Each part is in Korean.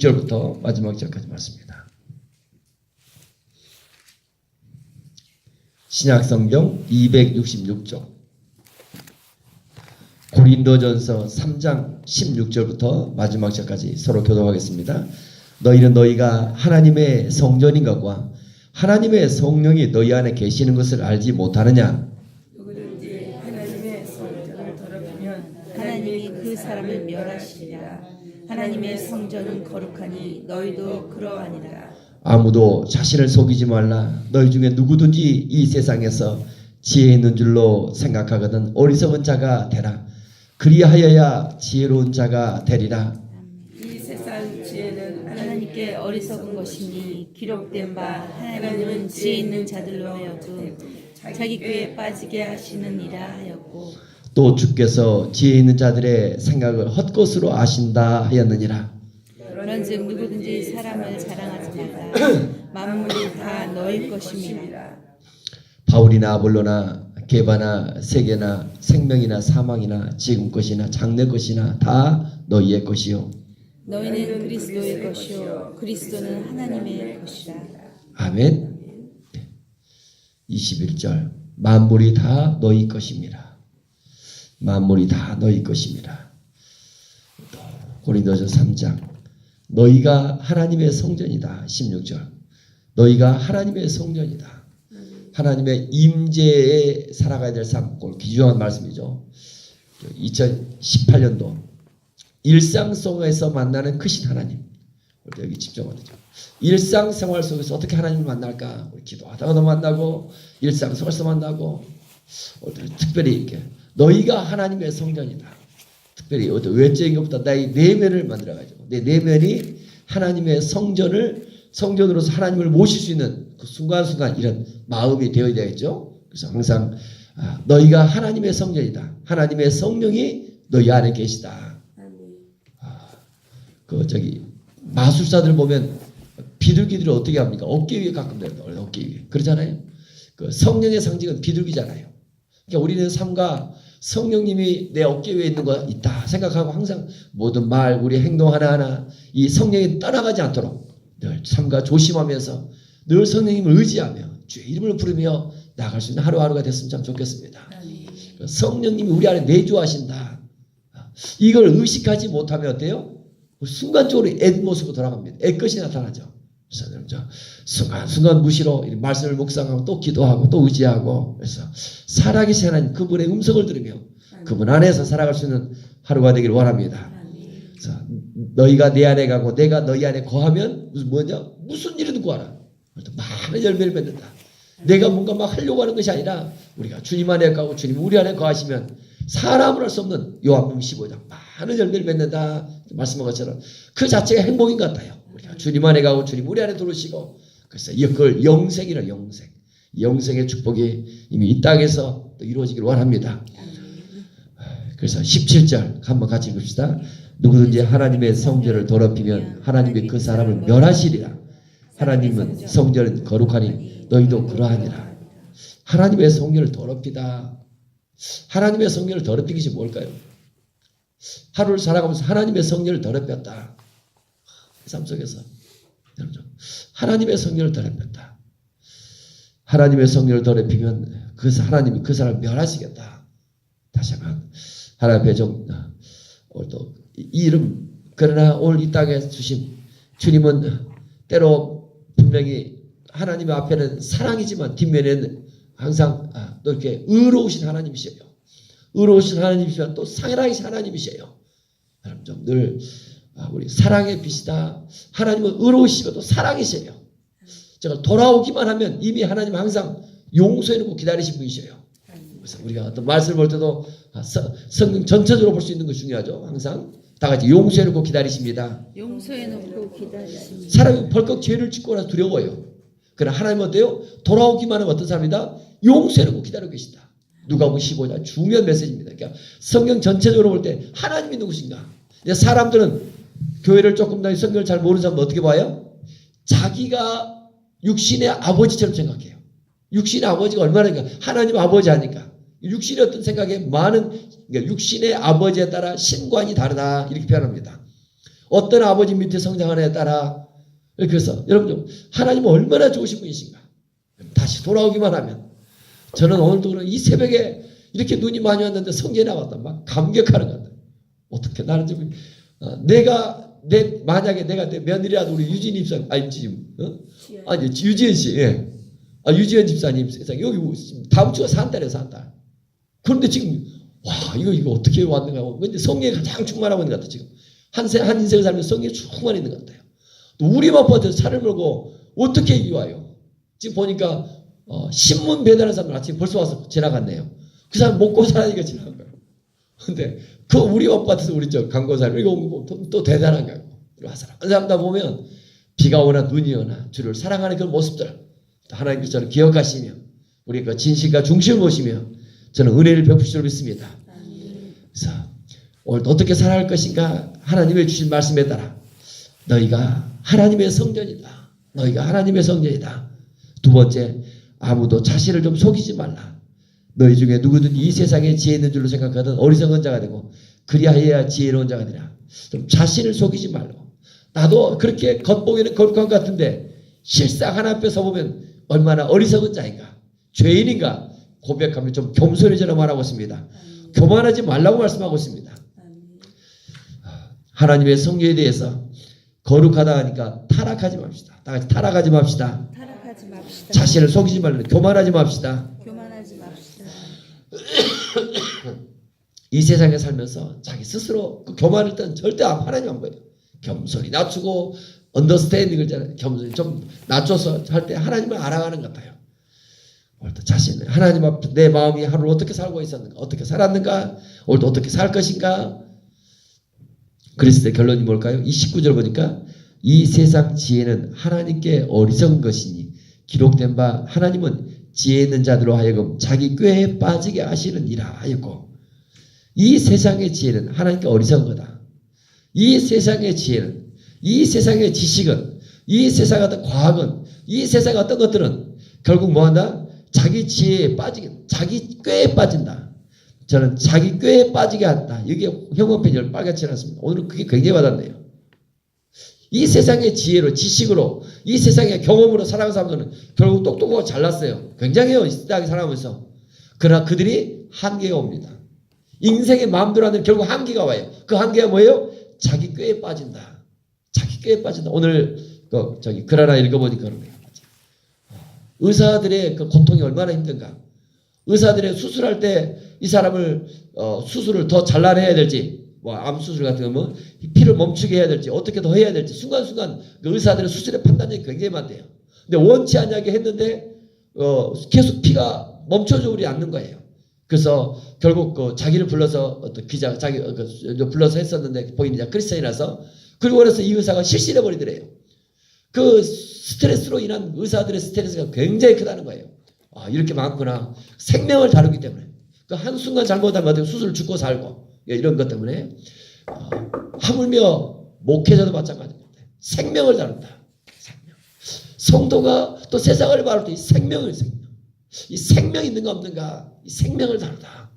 1절부터 마지막 절까지 말씀입니다. 신약성경 266쪽 고린도전서 3장 16절부터 마지막 절까지 서로 교독하겠습니다. 너희는 너희가 하나님의 성전인 것과 하나님의 성령이 너희 안에 계시는 것을 알지 못하느냐? 누구든지 하나님의 성전을 더럽히면 하나님이 그 사람을 멸하시리라. 하나님의 성전은 거룩하니 너희도 그러하니라. 아무도 자신을 속이지 말라. 너희 중에 누구든지 이 세상에서 지혜 있는 줄로 생각하거든 어리석은 자가 되라. 그리하여야 지혜로운 자가 되리라. 이 세상 지혜는 하나님께 어리석은 것이니 기록된 바 하나님은 지혜 있는 자들로 하여금 자기 꾀에 빠지게 하시느니라 하였고, 또 주께서 지혜 있는 자들의 생각을 헛것으로 아신다 하였느니라. 그런즉 누구든지 사람을 자랑하지 말라. 만물이 다 너희 것임이라. 바울이나 아볼로나 게바나 세계나 생명이나 사망이나 지금 것이나 장래 것이나 다 너희의 것이요 너희는 그리스도의 것이요 그리스도는 하나님의 것이라. 아멘. 21절 만물이 다 너희 것입니다. 만물이 다 너희 것입니다. 고린도서 3장 너희가 하나님의 성전이다. 16절 너희가 하나님의 성전이다. 하나님의 임재에 살아가야 될 삶, 그걸 기준한 말씀이죠. 2018년도 일상 속에서 만나는 크신 하나님, 여기 집중하면 되죠. 일상생활 속에서 어떻게 하나님을 만날까? 우리 기도하다가도 만나고 일상 속에서 만나고 특별히 이렇게 너희가 하나님의 성전이다. 특별히 어떤 외적인 것보다 나의 내면을 만들어가지고 내 내면이 하나님의 성전으로서 하나님을 모실 수 있는 그 순간순간 이런 마음이 되어야 되겠죠. 그래서 항상 너희가 하나님의 성전이다. 하나님의 성령이 너희 안에 계시다. 마술사들 보면 비둘기들을 어떻게 합니까? 어깨 위에 가끔 내요. 어깨 위에. 그러잖아요. 그 성령의 상징은 비둘기잖아요. 그러니까 우리는 삶과 성령님이 내 어깨 위에 있는 거 있다 생각하고 항상 모든 말, 우리 행동 하나하나 이 성령이 떠나가지 않도록 늘 삶과 조심하면서 늘 성령님을 의지하며 주의 이름을 부르며 나아갈 수 있는 하루하루가 됐으면 참 좋겠습니다. 성령님이 우리 안에 내주하신다. 이걸 의식하지 못하면 어때요? 순간적으로 애 모습으로 돌아갑니다. 애 것이 나타나죠. 그래서 순간순간 무시로 말씀을 묵상하고 또 기도하고 또 의지하고 그래서 살아계신 하나님 그분의 음성을 들으며 그분 안에서 살아갈 수 있는 하루가 되기를 원합니다. 그래서 너희가 내 안에 가고 내가 너희 안에 거하면 무슨 일이든 구하라. 많은 열매를 맺는다. 내가 뭔가 막 하려고 하는 것이 아니라 우리가 주님 안에 가고 주님 우리 안에 거하시면 사람으로 할 수 없는 요한복음 15장 많은 열매를 맺는다 말씀한 것처럼 그 자체가 행복인 것 같아요. 우리가 주님 안에 가고 주님 우리 안에 들어오시고 그래서 그걸 영생이라 영생의 축복이 이미 이 땅에서 또 이루어지기를 원합니다. 그래서 17절 한번 같이 읽읍시다. 누구든지 하나님의 성전을 더럽히면 하나님이 그 사람을 멸하시리라. 하나님은 성전은 거룩하니 너희도 그러하니라. 하나님의 성전을 더럽히다. 하나님의 성전을 더럽히는 것이 뭘까요? 하루를 살아가면서 하나님의 성전을 더럽혔다. 삶 속에서 하나님의 성전을 더럽혔다. 하나님의 성전을 더럽히면 하나님이 그 사람을 멸하시겠다. 다시 한번 하나님의 배정 또 이름 그러나 오늘 이 땅에 주신 주님은 때로 분명히 하나님 앞에는 사랑이지만 뒷면에는 항상 또 이렇게 의로우신 하나님이셔요. 의로우신 하나님이시면 또 사랑이신 하나님이셔요. 여러분 좀 늘 우리 사랑의 빛이다. 하나님은 의로우시고 또 사랑이셔요. 제가 돌아오기만 하면 이미 하나님 항상 용서해놓고 기다리신 분이셔요. 그래서 우리가 어떤 말씀을 볼 때도 성경 전체적으로 볼 수 있는 것이 중요하죠. 항상 다 같이 용서해놓고 기다리십니다. 용서해놓고 기다리십니다. 사람이 벌컥 죄를 짓고 나서 두려워요. 그러나 하나님은 어때요? 돌아오기만 하면 어떤 사람이다? 용서해놓고 기다리고 계신다. 누가복음 15장 중요한 메시지입니다. 그러니까 성경 전체적으로 볼 때 하나님이 누구신가? 사람들은 교회를 조금 더 성경을 잘 모르는 사람은 어떻게 봐요? 자기가 육신의 아버지처럼 생각해요. 육신의 아버지가 얼마나 하나님 아버지 하니까 육신의 어떤 생각에 많은 그러니까 육신의 아버지에 따라 신관이 다르다 이렇게 표현합니다. 어떤 아버지 밑에 성장하느냐에 따라. 그래서 여러분, 하나님은 얼마나 좋으신 분이신가. 다시 돌아오기만 하면. 저는 오늘도 이 새벽에 이렇게 눈이 많이 왔는데 성경에 나왔다. 막 감격하는 것 같아요. 어떻게 나는 좀 만약에 내가 내 며느리라도 우리 유진 집사님, 아니 지금 아니 유지연 씨, 예, 유지연 집사님 세상 여기 다음 주가 산딸이에요, 산딸. 그런데 지금 와 이거 어떻게 왔는가 하고, 근데 성령에 가장 충만하고 있는 것 같아요. 지금 한 인생을 살면서 성령에 충만히 있는 것 같아요. 또 우리 아빠한테 차를 몰고 어떻게 이기 와요? 지금 보니까 신문 배달하는 사람들 아침에 벌써 와서 지나갔네요. 그 사람 먹고 살아니까 지나간 거예요. 근데 그 우리 아빠한테서 우리 저 강고사님 이거 또 대단한 거예요. 와서 한 사람 다 보면 비가 오나 눈이 오나 주를 사랑하는 그런 모습들 하나님께서 저는 기억하시며 우리 그 진실과 중심을 보시며 저는 은혜를 베푸실 줄 믿습니다. 그래서 오늘 어떻게 살아갈 것인가 하나님의 주신 말씀에 따라 너희가 하나님의 성전이다. 너희가 하나님의 성전이다. 두 번째, 아무도 자신을 좀 속이지 말라. 너희 중에 누구든지 이 세상에 지혜 있는 줄로 생각하던 어리석은 자가 되고 그리하여야 지혜로운 자가 되라. 좀 자신을 속이지 말고. 나도 그렇게 겉보기에는 거룩한 것 같은데 실상 하나님 앞에 서보면 얼마나 어리석은 자인가, 죄인인가 고백하며 좀 겸손해지라 말하고 있습니다. 교만하지 말라고 말씀하고 있습니다. 하나님의 성령에 대해서 거룩하다 하니까 타락하지 맙시다. 다 같이 타락하지 맙시다. 타락하지 맙시다. 자신을 속이지 말라. 교만하지 맙시다. 교만하지 맙시다. 이 세상에 살면서 자기 스스로 그 교만을 때는 절대 하나님 안 보여요. 겸손히 낮추고 언더스탠딩을 겸손히 좀 낮춰서 할 때 하나님을 알아가는 것 같아요. 오늘도 자신을 하나님 앞에 내 마음이 하루를 어떻게 살고 있었는가, 어떻게 살았는가, 오늘도 어떻게 살 것인가. 그랬을 때 결론이 뭘까요? 이 19절 보니까 이 세상 지혜는 하나님께 어리석은 것이니 기록된 바 하나님은 지혜 있는 자들로 하여금 자기 꾀에 빠지게 하시느니라 하였고, 이 세상의 지혜는 하나님께 어리석은 거다. 이 세상의 지혜는, 이 세상의 지식은, 이 세상의 어떤 과학은, 이 세상의 어떤 것들은 결국 뭐한다? 자기 지혜에 빠지게, 자기 꾀에 빠진다. 저는 자기 꾀에 빠지게 한다. 여기에 형광펜이 빨갛지 않습니다. 오늘은 그게 굉장히 와닿네요. 이 세상의 지혜로, 지식으로, 이 세상의 경험으로 살아가는 사람들은 결국 똑똑하고 잘났어요. 굉장해요. 이 세상에 살아가면서. 그러나 그들이 한계가 옵니다. 인생의 마음대로 하는 결국 한계가 와요. 그 한계가 뭐예요? 자기 꾀에 빠진다. 자기 꾀에 빠진다. 오늘 글 하나 읽어보니까 그러네요. 의사들의 그 고통이 얼마나 힘든가. 의사들의 수술할 때 이 사람을 수술을 더 잘라내야 될지, 뭐 암 수술 같은 거면 피를 멈추게 해야 될지, 어떻게 더 해야 될지 순간순간 그 의사들의 수술의 판단력이 굉장히 많대요. 근데 원치 않게 했는데 계속 피가 멈춰주지 않는 거예요. 그래서 결국 자기를 불러서 어떤 기자 불러서 했었는데 본인이 크리스천이라서, 그리고 그래서 이 의사가 실신해 버리더래요. 그 스트레스로 인한 의사들의 스트레스가 굉장히 크다는 거예요. 아, 이렇게 많구나. 생명을 다루기 때문에. 그 한순간 잘못하면 수술을 죽고 살고 이런 것 때문에 하물며 목회자도 마찬가지입니다. 생명을 다룬다. 생명. 성도가 또 세상을 바랄 때 이 생명을 이 생명 있는가 없는가, 이 생명을 다루다.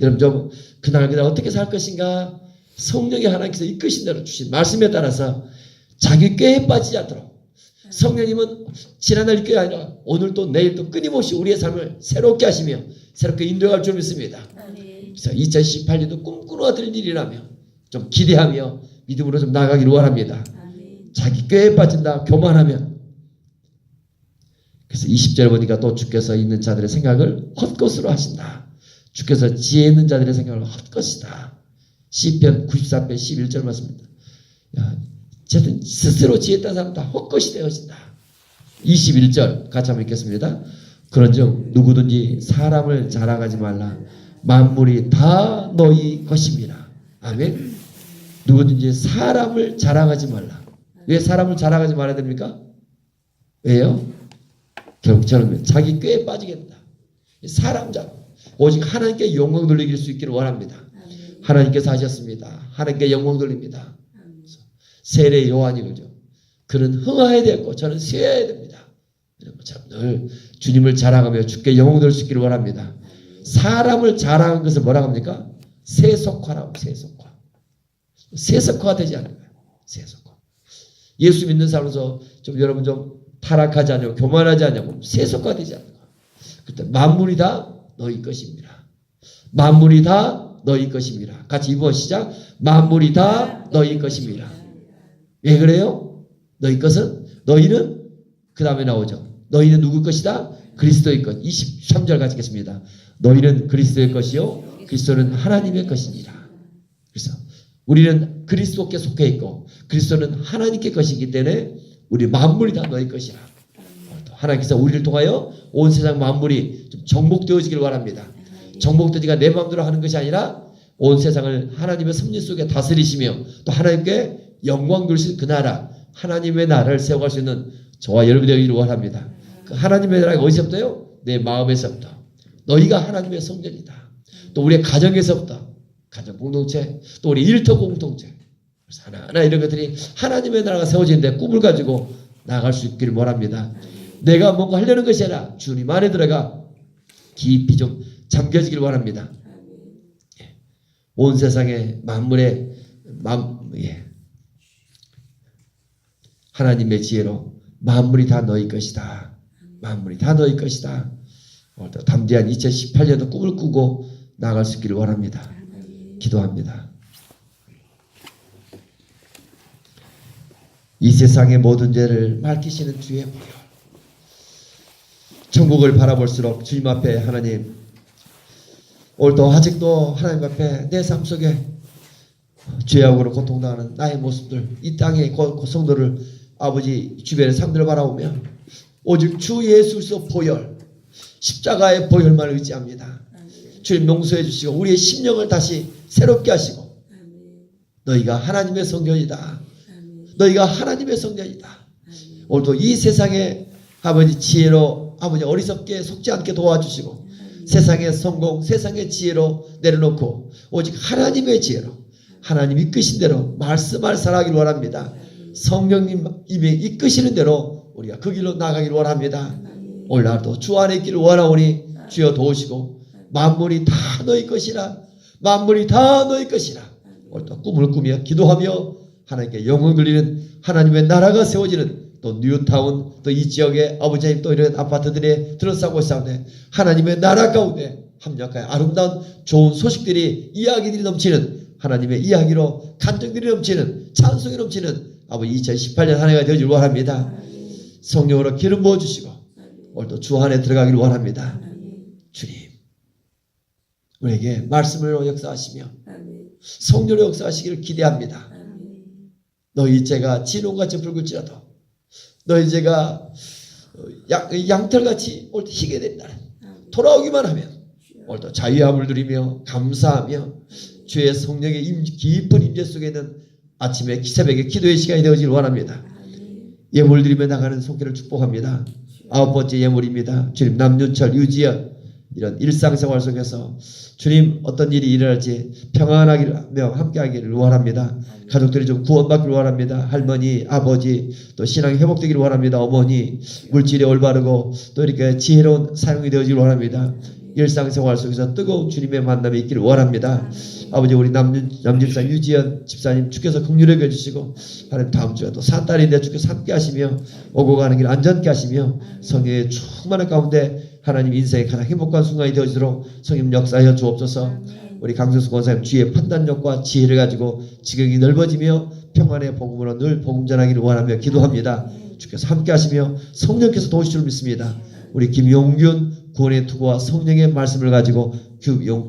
여러분 좀 그날 어떻게 살 것인가, 성령이 하나님께서 이끄신 대로 주신 말씀에 따라서 자기 꾀에 빠지지 않도록 성령님은 지난날 꾀가 아니라 오늘도 내일도 끊임없이 우리의 삶을 새롭게 하시며 새롭게 인도할 줄 믿습니다. 그래서 2018년도 꿈꾸는 될 일이라며 좀 기대하며 믿음으로 좀 나아가기를 원합니다. 자기 꾀에 빠진다, 교만하면. 그래서 20절 보니까 또 주께서 있는 자들의 생각을 헛것으로 하신다. 주께서 지혜 있는 자들의 생각을 헛것이다. 시편 94편 11절 말씀입니다. 어쨌든 스스로 지혜했다는 사람은 다 헛것이 되어진다. 21절 같이 한번 읽겠습니다. 그런즉 누구든지 사람을 자랑하지 말라. 만물이 다 너희 것입니다. 아멘. 누구든지 사람을 자랑하지 말라. 왜 사람을 자랑하지 말아야 됩니까? 왜요? 결국 저는 자기 꾀에 빠지겠다. 사람 자랑. 오직 하나님께 영광 돌리길 수 있기를 원합니다. 하나님께서 하셨습니다. 하나님께 영광 돌립니다. 세례 요한이 그죠. 그는 흥하여야 되고 저는 쇠해야 됩니다. 늘 주님을 자랑하며 주께 영광 돌릴 수 있기를 원합니다. 사람을 자랑한 것을 뭐라고 합니까? 세속화라고. 세속화. 세속화가 되지 않은 거예요. 세속화. 예수 믿는 사람으로서 좀 여러분 좀 타락하지 않냐고, 교만하지 않냐고, 세속화되지 않냐고. 그때 만물이 다 너희 것입니다. 만물이 다 너희 것입니다. 같이 이번 시작. 만물이 다 너희 것입니다. 왜 그래요? 너희 것은, 너희는 그 다음에 나오죠. 너희는 누구 것이다? 그리스도의 것. 23절 같이 읽겠습니다. 너희는 그리스도의 것이요 그리스도는 하나님의 것입니다. 그래서 우리는 그리스도께 속해 있고 그리스도는 하나님께 것이기 때문에 우리 만물이 다 너희 것이라. 하나님께서 우리를 통하여 온 세상 만물이 좀 정복되어지길 바랍니다. 정복되지가 내 마음대로 하는 것이 아니라 온 세상을 하나님의 섭리 속에 다스리시며 또 하나님께 영광 돌리실 그 나라, 하나님의 나라를 세워갈 수 있는 저와 여러분이 되기를 원합니다. 그 하나님의 나라가 어디서부터요? 내 마음에서부터. 너희가 하나님의 성전이다. 또 우리의 가정에서부터, 가정 공동체, 또 우리 일터 공동체. 그래서 하나하나 이런 것들이 하나님의 나라가 세워지는데 꿈을 가지고 나아갈 수 있기를 원합니다. 내가 뭔가 하려는 것이 아니라 주님 안에 들어가 깊이 좀 잠겨지길 원합니다. 온 세상의 만물의 하나님의 지혜로 만물이 다 너희 것이다. 만물이 다 너희 것이다. 담대한 2018년도 꿈을 꾸고 나아갈 수 있기를 원합니다. 기도합니다. 이 세상의 모든 죄를 밝히시는 주의 보혈. 천국을 바라볼수록 주님 앞에 하나님 오늘도 아직도 하나님 앞에 내 삶 속에 죄악으로 고통당하는 나의 모습들, 이 땅의 고성도를 아버지 주변의 삶들을 바라보며 오직 주 예수 그리스도 보혈, 십자가의 보혈만 의지합니다. 주님 용서해 주시고 우리의 심령을 다시 새롭게 하시고 너희가 하나님의 성전이다. 너희가 하나님의 성전이다. 오늘도 이 세상에 아버지 지혜로 아버지 어리석게 속지 않게 도와주시고 세상의 성공, 세상의 지혜로 내려놓고 오직 하나님의 지혜로 하나님 이끄신 대로 말씀을 살아가기를 원합니다. 성령님 이미 이끄시는 대로 우리가 그 길로 나가기를 원합니다. 오늘날도 주 안에 있기를 원하오니 주여 도우시고 만물이 다 너희 것이라, 만물이 다 너희 것이라. 오늘도 꿈을 꾸며 기도하며 하나님께 영광 돌리는 하나님의 나라가 세워지는 또 뉴타운 또 이 지역의 아버지 또 이런 아파트들에 들어서고 있사오네. 하나님의 나라 가운데 합력하여 아름다운 좋은 소식들이 이야기들이 넘치는 하나님의 이야기로 간증들이 넘치는 찬송이 넘치는 아버지 2018년 한 해가 되어지길 원합니다. 성령으로 기름 부어주시고 오늘도 주 안에 들어가기를 원합니다. 주님 우리에게 말씀으로 역사하시며 성령으로 역사하시기를 기대합니다. 너희 죄가 진홍같이 붉을지라도 너희 죄가 양털같이 오늘도 희게 된다는 돌아오기만 하면 오늘도 자유함을 누리며 감사하며 주의 성령의 깊은 임재 속에 있는 아침에 새벽에 기도의 시간이 되어지길 원합니다. 예물 드리며 나가는 손길을 축복합니다. 9번째 예물입니다. 주님 남윤철 유지연 이런 일상생활 속에서 주님 어떤 일이 일어날지 평안하기를 함께하기를 원합니다. 가족들이 좀 구원받기를 원합니다. 할머니, 아버지 또 신앙이 회복되기를 원합니다. 어머니 물질이 올바르고 또 이렇게 지혜로운 사용이 되어지기를 원합니다. 일상생활 속에서 뜨거운 주님의 만남이 있기를 원합니다. 아버지 우리 남집사 유지연 집사님 주께서 긍휼히 여겨주시고 하나님 다음 주에 또 산딸인데 주께서 함께 하시며 오고 가는 길 안전케 하시며 성령의 충만한 가운데 하나님 인생의 가장 행복한 순간이 되어지도록 성령 역사하여 주옵소서. 우리 강성수 권사님 주의 판단력과 지혜를 가지고 지경이 넓어지며 평안의 복음으로 늘 복음 전하기를 원하며 기도합니다. 주께서 함께 하시며 성령께서 도우실 줄 믿습니다. 우리 김용균 구원의 투구와 성령의 말씀을 가지고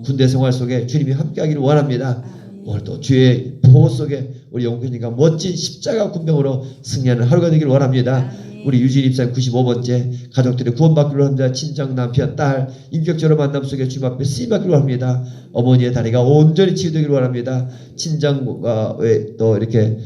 군대 생활 속에 주님이 함께하기를 원합니다. 오늘도 주의 보호 속에 우리 용균이가 멋진 십자가 군병으로 승리하는 하루가 되기를 원합니다. 우리 유진 입사님 95번째 가족들이 구원받기를 원합니다. 친정 남편 딸 인격적으로 만남 속에 주님 앞에 쓰임받기를 원합니다. 어머니의 다리가 온전히 치유되기를 원합니다. 친정과 또 이렇게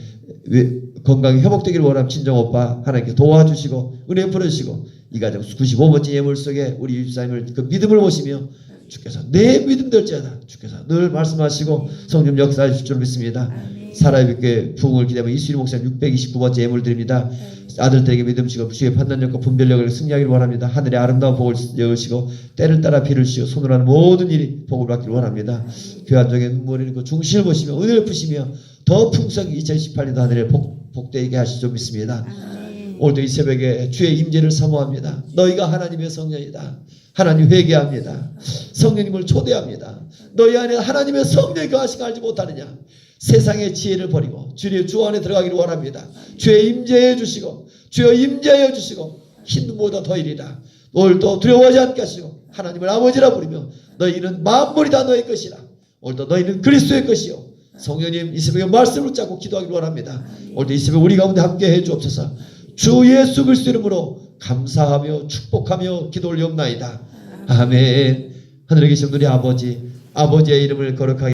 건강이 회복되기를 원하면 친정 오빠 하나님께 도와주시고 은혜 풀어주시고 이 가정 95번째 예물 속에 우리 유지사님을 그 믿음을 모시며 주께서 내 믿음 될지어다 주께서 늘 말씀하시고 성령 역사해 주실 줄 믿습니다. 살아있게 부흥을 기대하며 이수리 목사님 629번째 예물 드립니다. 아들들에게 믿음 주시고 주의 판단력과 분별력을 승리하기를 원합니다. 하늘의 아름다운 복을 여으시고 때를 따라 비를 주시고 손으로 하는 모든 일이 복을 받기를 원합니다. 교환 중에 눈물을 흘리고 중심을 보시며 은혜를 푸시며 더 풍성히 2018년도 한 해를 복되게 하실 줄 믿습니다. 오늘도 이 새벽에 주의 임재를 사모합니다. 너희가 하나님의 성령이다. 하나님 회개합니다. 성령님을 초대합니다. 너희 안에 하나님의 성령이 거하시고 알지 못하느냐. 세상의 지혜를 버리고 주의 주 안에 들어가기를 원합니다. 주의 임재해 주시고 주여 임재해 주시고 힘보다 더 이리라. 오늘도 두려워하지 않게 하시고 하나님을 아버지라 부르며 너희는 만물이 다 너희 것이라. 오늘도 너희는 그리스도의 것이요. 성령님 이 새벽에 말씀을 붙잡고 기도하기를 원합니다. 오늘도 이 새벽 우리 가운데 함께 해 주옵소서. 주 예수 그리스도 이름으로 감사하며 축복하며 기도 올리옵나이다. 아멘. 하늘에 계신 우리 아버지의 이름을 거룩하게